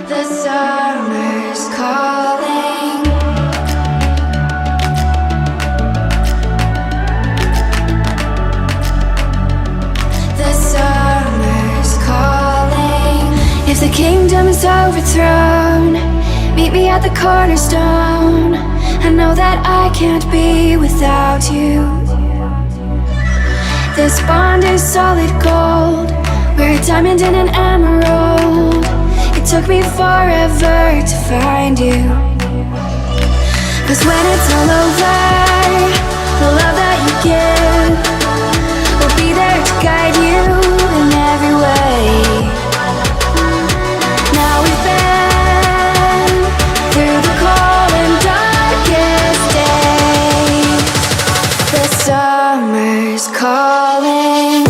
The summer's calling. The summer's calling. If the kingdom is overthrown, meet me at the cornerstone. I know that I can't be without you. This bond is solid gold. We're a diamond and an emerald. It took me forever to find you. 'Cause when it's all over, the love that you give will be there to guide you in every way. Now we've been through the cold and darkest days. The summer's calling.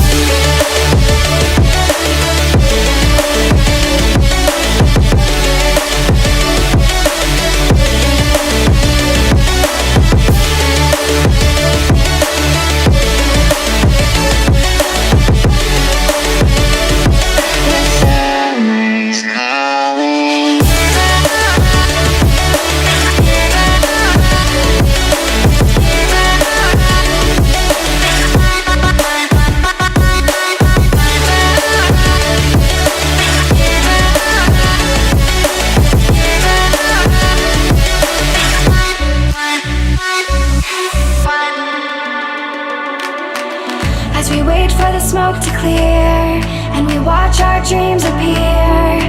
As we wait for the smoke to clear and we watch our dreams appear,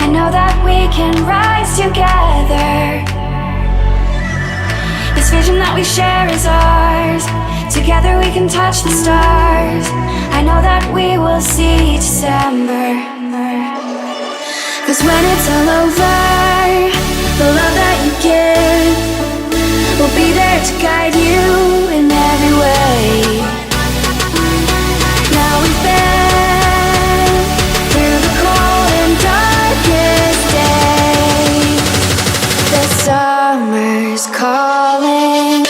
I know that we can rise together. This vision that we share is ours. Together we can touch the stars. I know that we will see December. 'Cause when it's all over, the love that you give will be there to guide you in every way. Now we've been through the cold and darkest days. The summer's calling.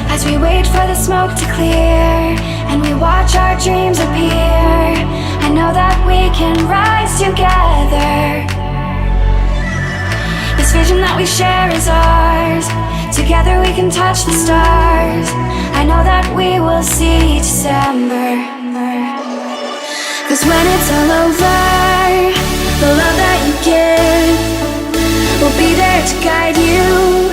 As we wait for the smoke to clear and we watch our dreams appear, I know that we can rise together. This vision that we share is ours. Together we can touch the stars. I know that we will see December. 'Cause when it's all over, the love that you give will be there to guide you